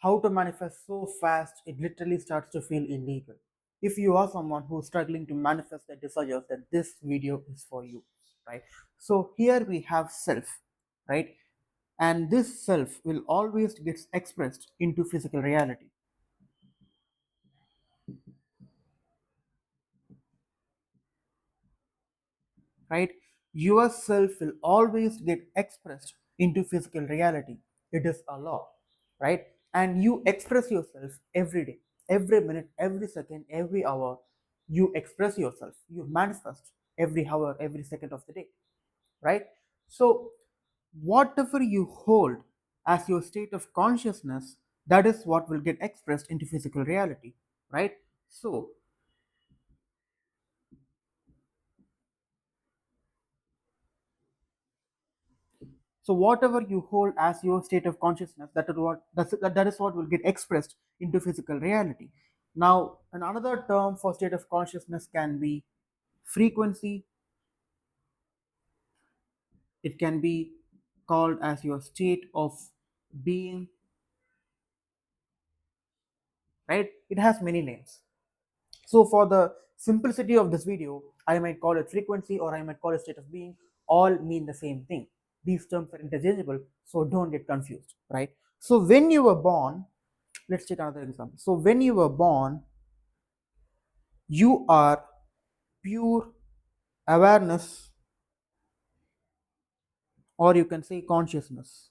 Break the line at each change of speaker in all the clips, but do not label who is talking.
how to manifest so fast it literally starts to feel illegal. If you are someone who's struggling to manifest their desires, then this video is for you, right? So here we have self, right? And this self will always get expressed into physical reality, right? Your self will always get expressed into physical reality. It is a law, right? And you express yourself every day, every minute, every second, every hour. You express yourself, you manifest every hour, every second of the day, right? So whatever you hold as your state of consciousness, that is what will get expressed into physical reality, right? So whatever you hold as your state of consciousness, that is what will get expressed into physical reality. Now, another term for state of consciousness can be frequency. It can be called as your state of being, right? It has many names. So for the simplicity of this video, I might call it frequency or I might call it state of being. All mean the same thing. These terms are interchangeable, so don't get confused, right? So when you were born, let's take another example. So when you were born, you are pure awareness, or you can say consciousness,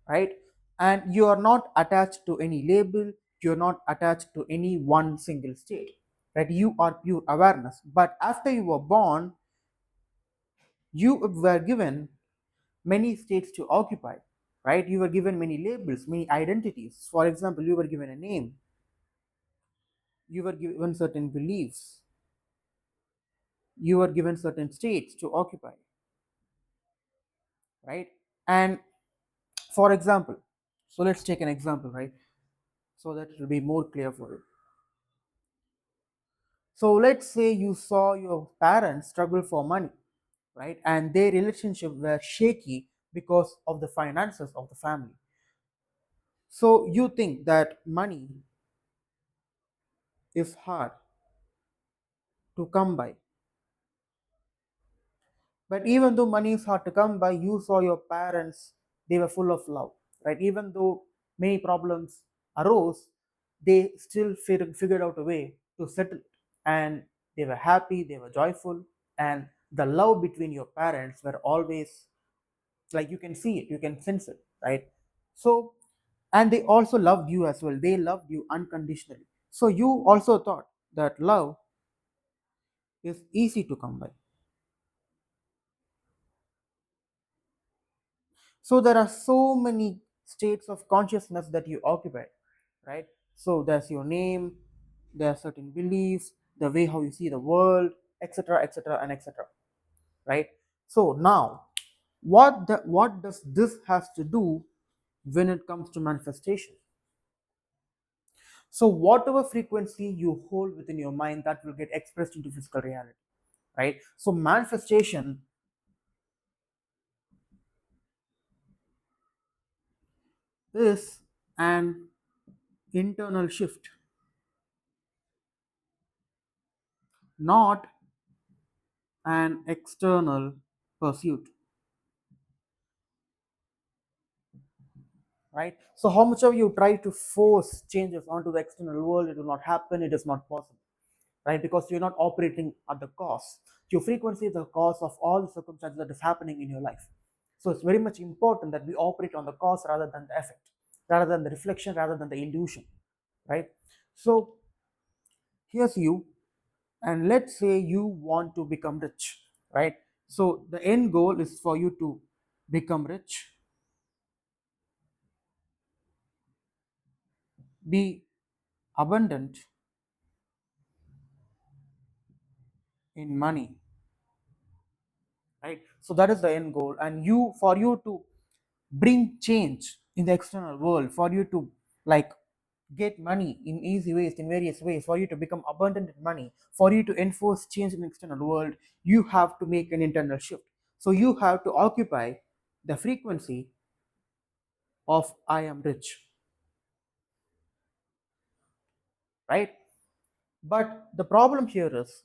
right? And you are not attached to any label, you're not attached to any one single state, right? You are pure awareness. But after you were born, you were given many states to occupy, right? You were given many labels, many identities. For example, you were given a name, you were given certain beliefs, you were given certain states to occupy, right? And for example, so let's take an example, right? So that it will be more clear for you. So let's say you saw your parents struggle for money, right? And their relationship were shaky because of the finances of the family. So you think that money is hard to come by. But even though money is hard to come by, you saw your parents, they were full of love, right? Even though many problems arose, they still figured out a way to settle it. And they were happy, they were joyful, and the love between your parents were always like you can see it, you can sense it, right? So, and they also loved you as well. They loved you unconditionally. So you also thought that love is easy to come by. So there are so many states of consciousness that you occupy, right? So there's your name, there are certain beliefs, the way how you see the world, etc., etc., and etc., right? So now, what does this has to do when it comes to manifestation? So whatever frequency you hold within your mind, that will get expressed into physical reality, right? So manifestation is an internal shift, not an external pursuit, right? So how much of you try to force changes onto the external world, it will not happen, it is not possible, right? Because you're not operating at the cause. Your frequency is the cause of all the circumstances that is happening in your life. So it's very much important that we operate on the cause rather than the effect, rather than the reflection, rather than the illusion, right? So here's you, and let's say you want to become rich, right? So the end goal is for you to become rich, be abundant in money, right? So that is the end goal. And you, for you to bring change in the external world, for you to like get money in easy ways, in various ways, for you to become abundant in money, for you to enforce change in the external world, you have to make an internal shift. So you have to occupy the frequency of I am rich, right? But the problem here is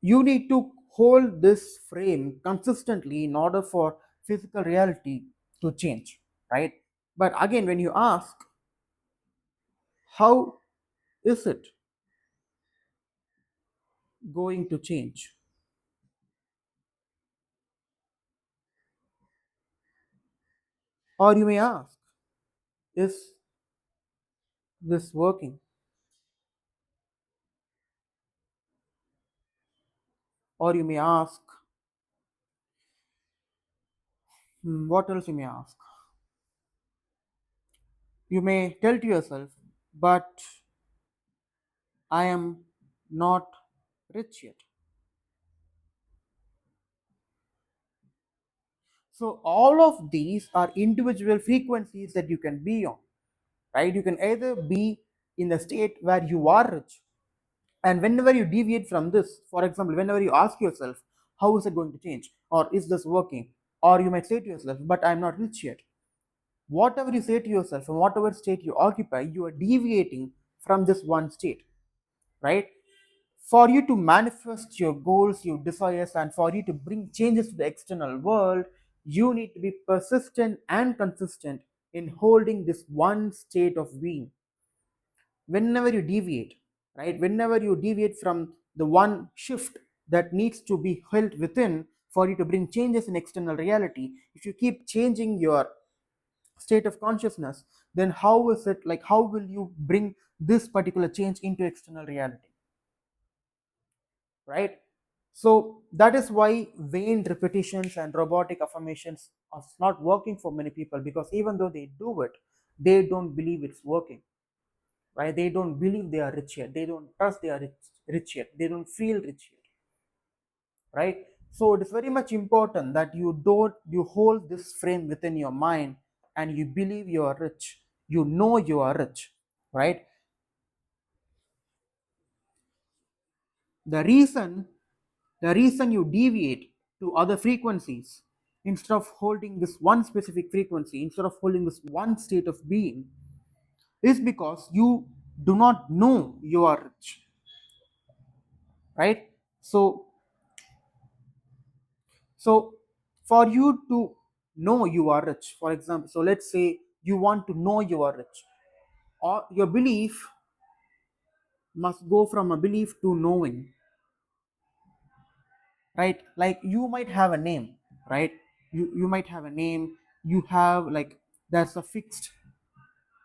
you need to hold this frame consistently in order for physical reality to change, right? But again, when you ask, how is it going to change? Or you may ask, is this working? Or you may ask, what else you may ask? You may tell to yourself, but I am not rich yet. So, all of these are individual frequencies that you can be on, right? You can either be in the state where you are rich, and whenever you deviate from this, for example, whenever you ask yourself, how is it going to change? Or is this working? Or you might say to yourself, but I'm not rich yet. Whatever you say to yourself and whatever state you occupy, you are deviating from this one state, right? For you to manifest your goals, your desires, and for you to bring changes to the external world, you need to be persistent and consistent in holding this one state of being. Whenever you deviate, right? Whenever you deviate from the one shift that needs to be held within for you to bring changes in external reality, if you keep changing your state of consciousness, then how is it like, how will you bring this particular change into external reality, right? So that is why vain repetitions and robotic affirmations are not working for many people, because even though they do it, they don't believe it's working, right? They don't believe they are rich yet, they don't trust they are rich yet, they don't feel rich yet, right? So it is very much important that you hold this frame within your mind and you believe you are rich, you know you are rich, right? The reason the reason you deviate to other frequencies instead of holding this one specific frequency, instead of holding this one state of being, is because you do not know you are rich, right? So so for you to know you are rich, for example, so let's say you want to know you are rich, or your belief must go from a belief to knowing, right? Like you might have a name, right? You might have a name, you have like, there's a fixed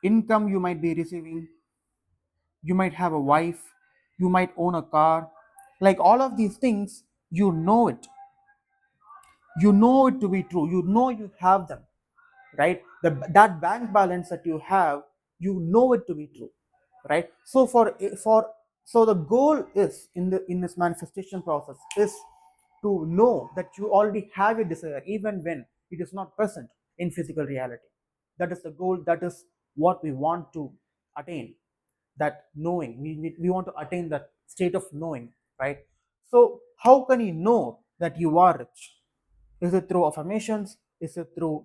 income you might be receiving, you might have a wife, you might own a car, like all of these things, you know it to be true, you know you have them, right? That bank balance that you have, you know it to be true, right? So the goal is in this manifestation process is to know that you already have a desire even when it is not present in physical reality. That is the goal, that is what we want to attain, that knowing, we want to attain that state of knowing, right? So how can you know that you are rich? Is it through affirmations? Is it through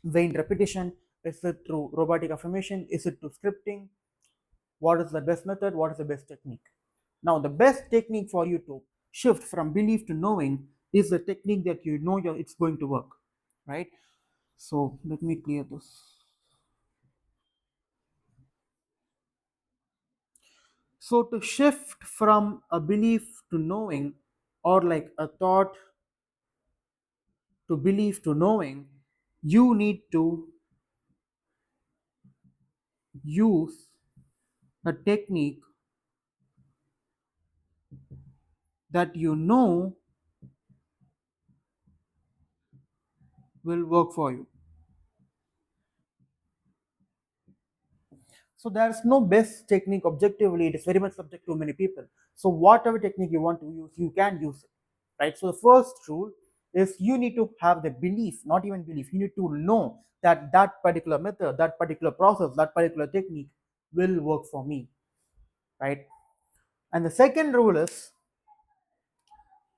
vain repetition? Is it through robotic affirmation? Is it through scripting? What is the best method? What is the best technique? Now, the best technique for you to shift from belief to knowing is the technique that you know it's going to work, right? So let me clear this. So to shift from a belief to knowing, or like a thought to belief to knowing, you need to use a technique that you know will work for you. So there's no best technique objectively, it is very much subject to many people. So whatever technique you want to use, you can use it, right? So the first rule is you need to have the belief, not even belief, you need to know that that particular method, that particular process, that particular technique will work for me, right? And the second rule is,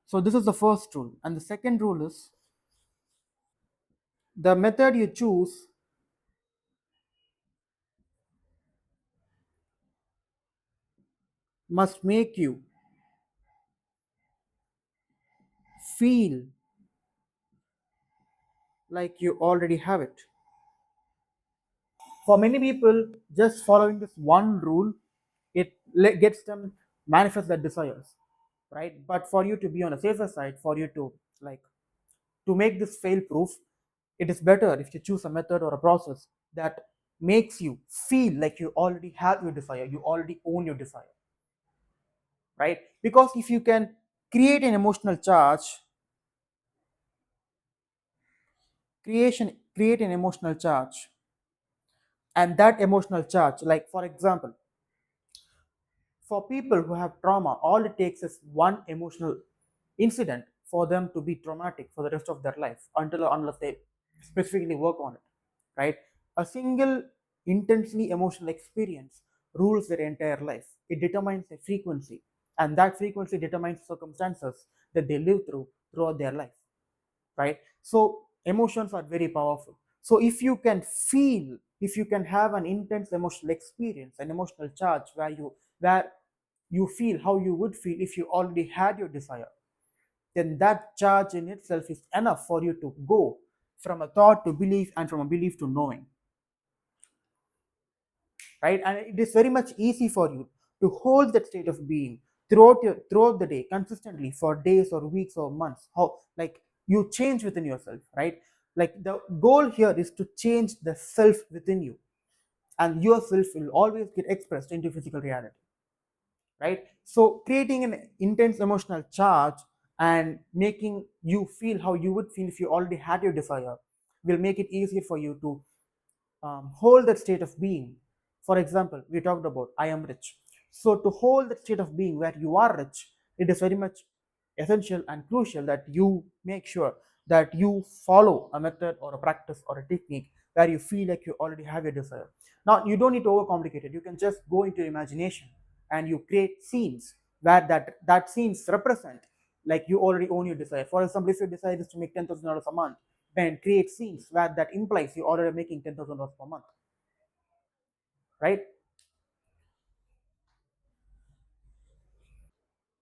so this is the first rule, and the second rule is, the method you choose must make you feel like you already have it. For many people, just following this one rule, gets them manifest their desires, right? But for you to be on a safer side, for you to like to make this fail proof, it is better if you choose a method or a process that makes you feel like you already have your desire, you already own your desire, right? Because if you can create an emotional charge, create an emotional charge, and that emotional charge, like for example, for people who have trauma, all it takes is one emotional incident for them to be traumatic for the rest of their life until or unless they specifically work on it, right? A single intensely emotional experience rules their entire life. It determines the frequency, and that frequency determines circumstances that they live through throughout their life, right? So emotions are very powerful. So if you can feel, if you can have an intense emotional experience, an emotional charge where you feel how you would feel if you already had your desire, then that charge in itself is enough for you to go from a thought to belief and from a belief to knowing, right? And it is very much easy for you to hold that state of being throughout the day consistently for days or weeks or months. How like you change within yourself, right? Like the goal here is to change the self within you, and yourself will always get expressed into physical reality, right? So creating an intense emotional charge and making you feel how you would feel if you already had your desire will make it easier for you to hold that state of being. For example, we talked about I am rich. So to hold that state of being where you are rich, it is very much essential and crucial that you make sure that you follow a method or a practice or a technique where you feel like you already have your desire. Now you don't need to overcomplicate it. You can just go into imagination and you create scenes where that scenes represent like you already own your desire. For example, if your desire is to make $10,000 a month, then create scenes where that implies you're already making $10,000 per month, right?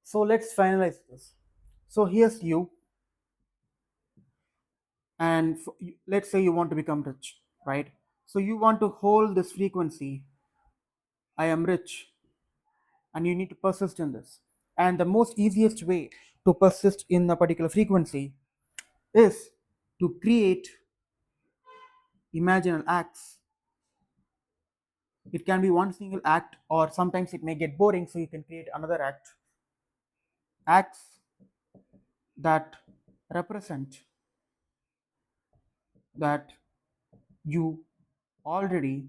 So let's finalize this. So here's you, and let's say you want to become rich, right? So you want to hold this frequency, I am rich, and you need to persist in this. And the most easiest way to persist in a particular frequency is to create imaginal acts. It can be one single act, or sometimes it may get boring, so you can create another acts that represent that you already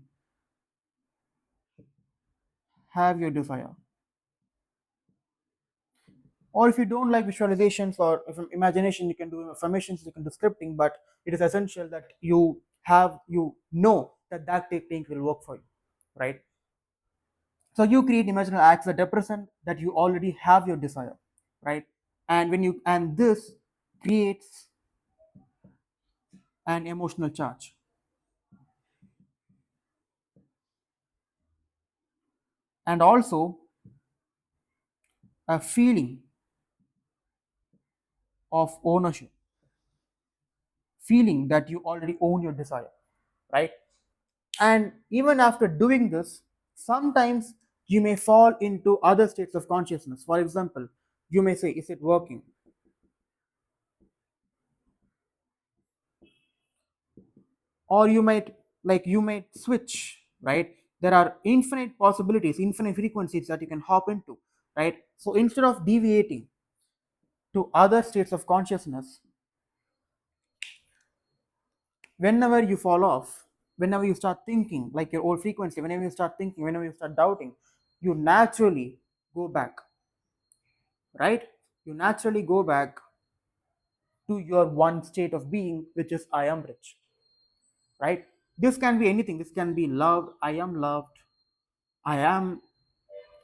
have your desire. Or if you don't like visualizations or if imagination, you can do affirmations, you can do scripting, but it is essential that you know that that technique will work for you, right? So you create imaginal acts that represent that you already have your desire, right? And this creates an emotional charge and also a feeling of ownership, feeling that you already own your desire, right? And even after doing this, sometimes you may fall into other states of consciousness. For example, you may say, is it working? Or you might switch, right? There are infinite possibilities, infinite frequencies that you can hop into, right? So instead of deviating to other states of consciousness, whenever you fall off, whenever you start thinking like your old frequency, whenever you start thinking, whenever you start doubting, you naturally go back, right? You naturally go back to your one state of being, which is I am rich, right? This can be anything. This can be love, I am loved, I am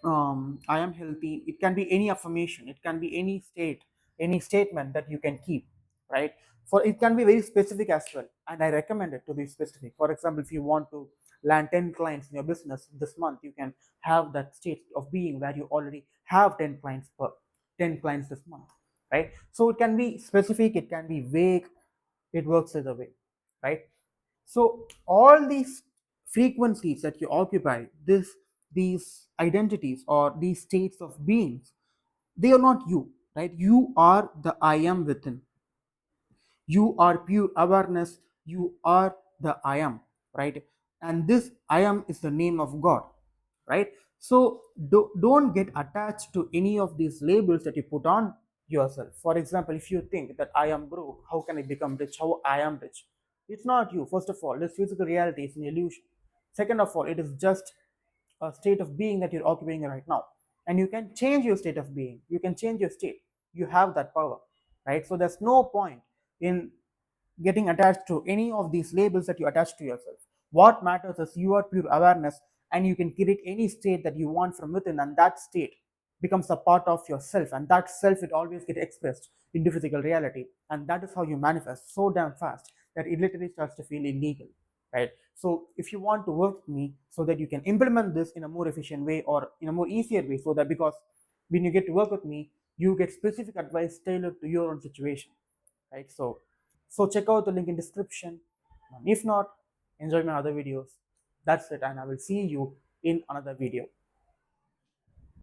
I am healthy. It can be any affirmation, it can be any state, any statement that you can keep, right? For it can be very specific as well, and I recommend it to be specific. For example, if you want to land 10 clients in your business this month, you can have that state of being where you already have 10 clients this month, right? So it can be specific, it can be vague, it works either way, right? So all these frequencies that you occupy, these identities or these states of beings, they are not you, right? You are the I am within. You are pure awareness. You are the I am, right? And this I am is the name of God, right? So don't get attached to any of these labels that you put on yourself. For example, if you think that I am broke, how can I become rich? How I am rich? It's not you. First of all, this physical reality is an illusion. Second of all, it is just a state of being that you're occupying right now, and you can change your state of being, you can change your state. You have that power, right? So there's no point in getting attached to any of these labels that you attach to yourself. What matters is your pure awareness, and you can create any state that you want from within, and that state becomes a part of yourself, and that self it always get expressed into physical reality, and that is how you manifest so damn fast that it literally starts to feel illegal, right? So if you want to work with me so that you can implement this in a more efficient way or in a more easier way, so that because when you get to work with me, you get specific advice tailored to your own situation, right? So check out the link in description. And if not, enjoy my other videos. That's it, and I will see you in another video.